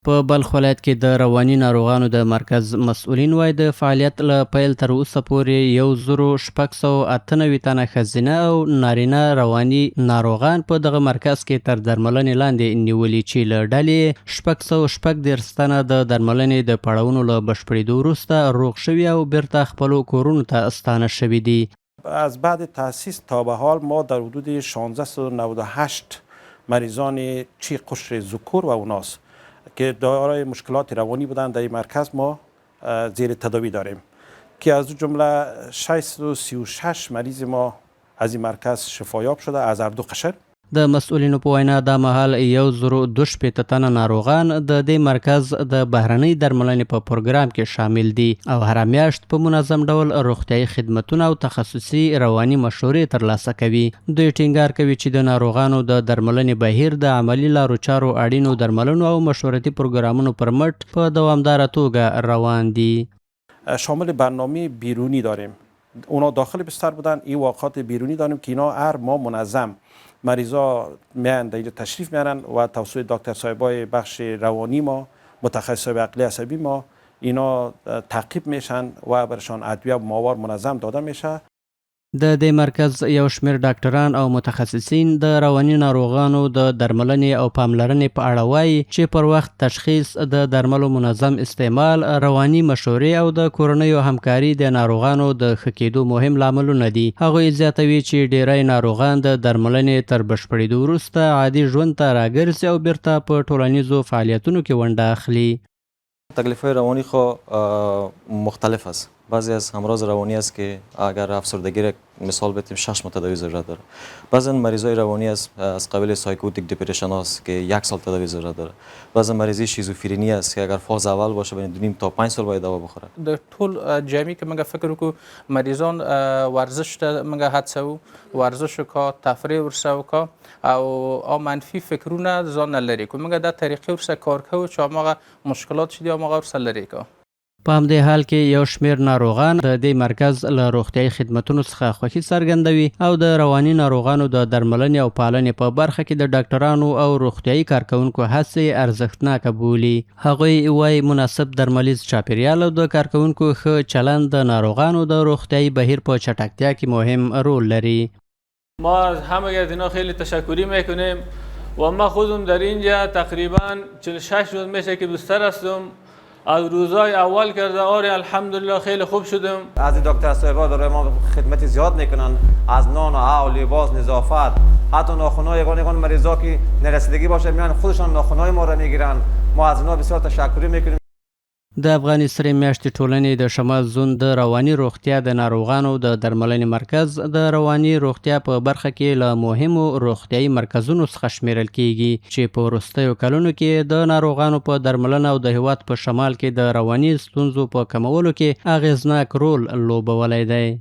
په بلخ ولایت کې د رواني ناروغانو د مرکز مسؤلین وایي د فعالیت له پیل تر اوسه پورې 1698 تنه ښځینه او نارینه رواني ناروغان په دغه مرکز کې تر درملنې لاندې نیولي چې له ډلې 614 تنه د درملنې د پړاوونو له بشپړېدو وروسته روغ شوي او بیرته خپلو کورونو ته ستانه شوي دي. از بعد تأسیس تا به حال ما در حدود 1698 مریضان چی قشر ذکور و اوناس که دارای مشکلات روانی بودند در این مرکز ما زیر تداوی داریم که از جمله 636 مریض ما از این مرکز شفایاب شده از هر دو قشر. د مسؤلینو په وینا دا مهال 1022 تنه ناروغان د دې مرکز د بهرنۍ درملنې په پروګرام کې شامل دي او هر میاشت په منظم ډول روغتیايي خدمتونه او تخصصي رواني مشورې ترلاسه کوي. دوی ټینګار کوي چې د ناروغانو د درملنې بهیر د عملی لارو چارو اړینو درملنو او مشورتي پروګرامونو پر مټ په دوامداره توګه روان دي. شامل برنامه بیرونی داریم. اونا داخل بستر بودن. این واقعات بیرونی داریم که اینا هر ماه منظم مریضا میان در اینجا تشریف میارن و توسط دکتر صاحبای بخش روانی ما، متخصصای عقلی عصبی ما اینا تعقیب میشن و برشان ادویه ماوار منظم داده میشه. د دې مرکز یو شمېر ډاکټران او متخصصین د رواني ناروغانو د درملنې او پاملرنې په اړه وایي چې پر وخت تشخیص، د درملو منظم استعمال، رواني مشورې او د کورنیو همکاري د ناروغانو د ښه کېدو مهم لاملونه دي. هغوی زیاتوي چې ډیری ناروغان د درملنې تر بشپړېدو وروسته عادي ژوند ته راګرځي او بیرته په ټولنیزو فعالیتونو کې ونډه اخلي. تکلیف‌های روانی خو مختلف است. بعضی از امراض روانی است که اگر افسردگی را مثال بتیم 6 ماه تداوی ضرورت داره. بعضی مریضای روانی از قبیل سایکوتیک دپرشن است که 1 سال تداوی ضرورت داره. بعضی مریضی شیزوفرنی است که اگر فاز اول باشه بین 2.5 تا 5 سال باید دوا بخوره. د ټول جمعي که موږ فکر وکړو مریضان ورزش ته موږ هڅوو، ورزش وکړه، تفریح ورسره وکړه او منفي فکرونه ځان نه لرې کړو. موږ دا طریقې ورسره کار کوو چې هماغه مشکلات چې دي هماغه ورسره لرې کړو. په همدې حال کې یو شمېر ناروغان د دې مرکز له روغتیايي خدمتونو څخه خوښي څرګندوي او د رواني ناروغانو د درملنې او پالنې په برخه کې د ډاکټرانو او روغتیايي کارکوونکو هڅې ارزښتناکه بولي. هغوی وایي مناسب درملیز چاپیریال او د کارکوونکو ښه چلند د ناروغانو د روغتیايي بهیر په چټکتیا کې مهم رول لري. ما از همه از اینا خیلی تشکری میکنیم و ما خودم در اینجا تقریبا 46 روز میشه که بستر هستم. از روزهای اول کرده آره الحمدلله خیلی خوب شدم. از دکتر صاحبا داره ما خدمت زیاد میکنن، از نان و آب، لباس، نظافت، حتی ناخن‌های یگان مریضا که نرسیدگی باشه میان خودشان ناخن‌های ما را میگیرن. ما از اینا بسیار تشکر میکنیم. د افغاني سرې میاشتې ټولنې د شمال زون د رواني روغتیا د ناروغانو د درملنې مرکز د رواني روغتیا په برخه کې له مهمو روغتیايي مرکزونو څخه شمیرل کیږي چې په وروستیو کلونو کې د ناروغانو په درملنه او د هیواد په شمال کې د رواني ستونزو په کمولو کې اغیزناک رول لوبولی دی.